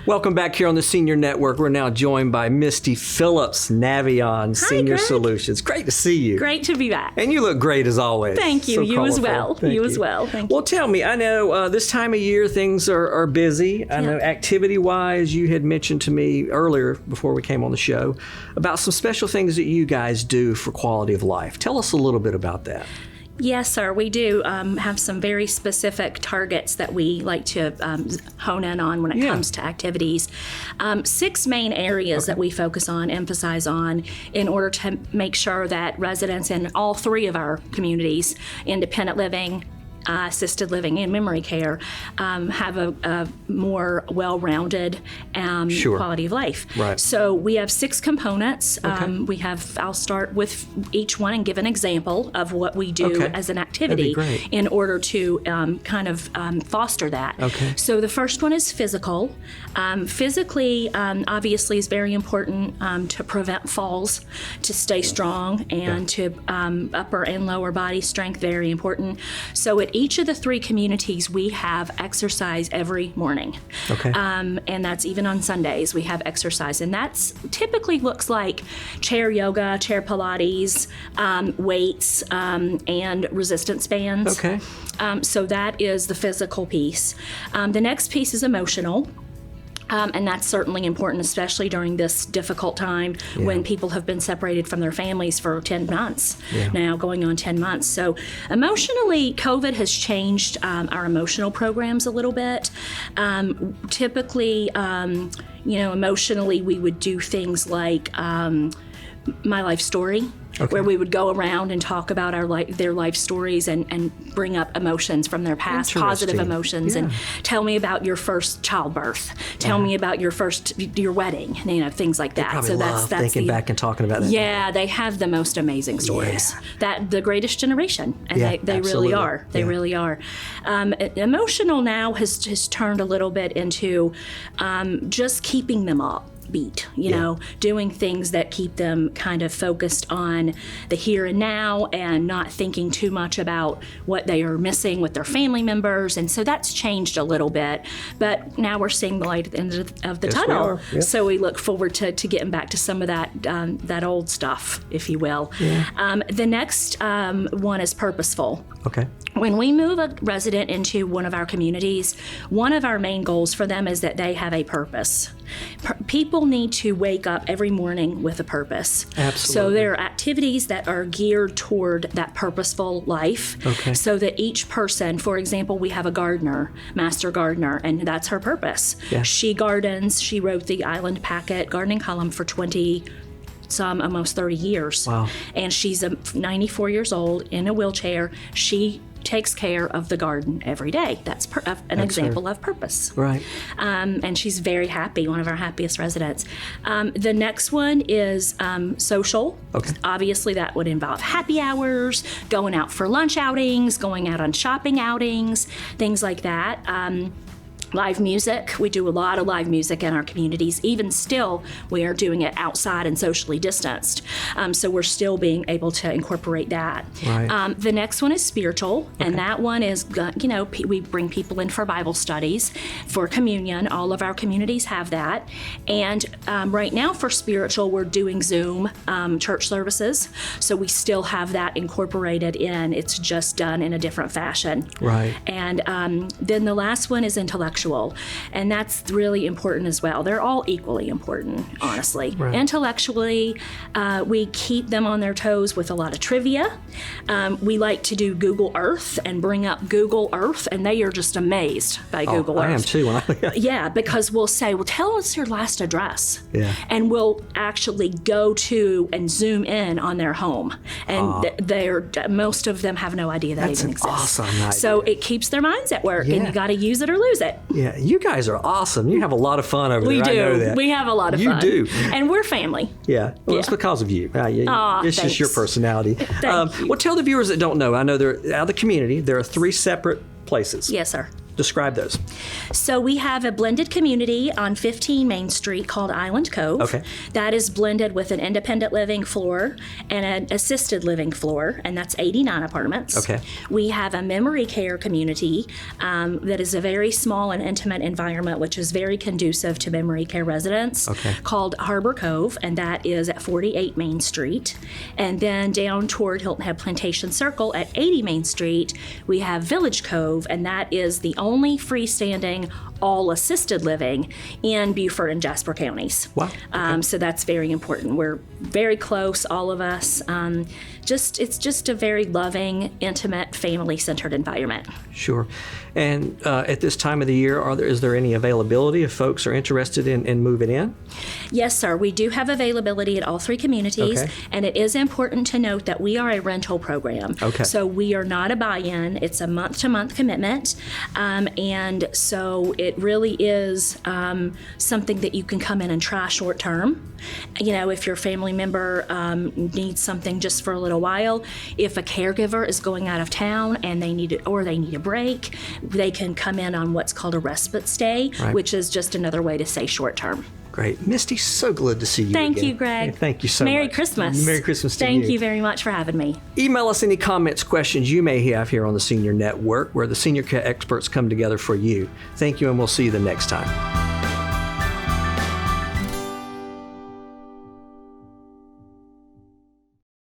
Welcome back here on the Senior Network. We're now joined by Misty Phillips, Navion Senior Greg. Solutions. Great to see you. Great to be back. And you look great as always. Thank you. So You as colorful. well. Thank You as well. Thank you. Well, tell me, I know this time of year things are busy. I know activity-wise, you had mentioned to me earlier before we came on the show about some special things that you guys do for quality of life. Tell us a little bit about that. Yes, sir. We do have some very specific targets that we like to hone in on when it comes to activities. 6 main areas that we focus on, emphasize on, in order to make sure that residents in all 3 of our communities, independent living, assisted living, and memory care, have a more well-rounded quality of life. Right. So we have 6 components. I'll start with each one and give an example of what we do as an activity in order to foster that. Okay. So the first one is physical. Physically, obviously, is very important to prevent falls, to stay strong, and to upper and lower body strength, very important. So at each of the 3 communities, we have exercise every morning. Okay. And that's even on Sundays, we have exercise. And that's typically looks like chair yoga, chair Pilates, weights, and resistance bands. Okay. So that is the physical piece. The next piece is emotional. And that's certainly important, especially during this difficult time when people have been separated from their families for 10 months, now going on 10 months. So emotionally, COVID has changed our emotional programs a little bit. Typically, emotionally, we would do things like My Life Story. Where we would go around and talk about their life stories and bring up emotions from their past, positive emotions, and tell me about your first childbirth. Tell me about your wedding, things like that. They probably love thinking back and talking about that. Yeah, they have the most amazing stories. That the greatest generation, and they really are. They really are. Emotional now has turned a little bit into just keeping them up. Doing things that keep them kind of focused on the here and now and not thinking too much about what they are missing with their family members. And so that's changed a little bit. But now we're seeing the light at the end of the tunnel. So we look forward to getting back to some of that old stuff, if you will. The next one is purposeful. Okay. When we move a resident into one of our communities, one of our main goals for them is that they have a purpose. People need to wake up every morning with a purpose. Absolutely. So there are activities that are geared toward that purposeful life. Okay. So that each person, for example, we have a gardener, master gardener, and that's her purpose. Yeah. She gardens. She wrote the Island Packet gardening column for almost 30 years. Wow. And she's 94 years old in a wheelchair. She takes care of the garden every day. That's an example of purpose. Right. And she's very happy, one of our happiest residents. The next one is social. Okay. Obviously, that would involve happy hours, going out for lunch outings, going out on shopping outings, things like that. Live music. We do a lot of live music in our communities. Even still, we are doing it outside and socially distanced. So we're still being able to incorporate that. Right. The next one is spiritual, and that one is, we bring people in for Bible studies, for communion. All of our communities have that. And right now for spiritual, we're doing Zoom church services. So we still have that incorporated in. It's just done in a different fashion. Right. And then the last one is intellectual. And that's really important as well. They're all equally important, honestly. Right. Intellectually, we keep them on their toes with a lot of trivia. We like to do Google Earth and bring up Google Earth, and they are just amazed by Google Earth. I am too. Yeah, because we'll say, well, tell us your last address. Yeah. And we'll actually go to and zoom in on their home. And most of them have no idea that even exists. That's an awesome idea. So it keeps their minds at work, and you got to use it or lose it. Yeah, you guys are awesome. You have a lot of fun over there. We do. I know that. We have a lot of fun. You do. And we're family. Yeah. Well, it's because of you. It's just your personality. Thank you. Well, tell the viewers that don't know, I know they're out of the community. There are 3 separate places. Yes, sir. Describe those. So we have a blended community on 15 Main Street called Island Cove. Okay. That is blended with an independent living floor and an assisted living floor, and that's 89 apartments. Okay. We have a memory care community that is a very small and intimate environment, which is very conducive to memory care residents, called Harbor Cove, and that is at 48 Main Street. And then down toward Hilton Head Plantation Circle at 80 Main Street, we have Village Cove, and that is the only freestanding all assisted living in Beaufort and Jasper counties. Wow. Okay. So that's very important. We're very close, all of us. It's just a very loving, intimate, family-centered environment. Sure. And at this time of the year, is there any availability if folks are interested in moving in? Yes, sir. We do have availability at all three communities, and it is important to note that we are a rental program. Okay. So we are not a buy-in. It's a month-to-month commitment, and so it really is something that you can come in and try short-term. You know, if your family member needs something just for a little while, if a caregiver is going out of town and they need a break, they can come in on what's called a respite stay, which is just another way to say short-term. Great. Misty, so good to see you Thank again. you, Greg. Hey, thank you so Merry much. Christmas. Merry Christmas to you. Thank you very much for having me. Email us any comments, questions you may have here on the Senior Network, where the senior care experts come together for you. Thank you, and we'll see you the next time.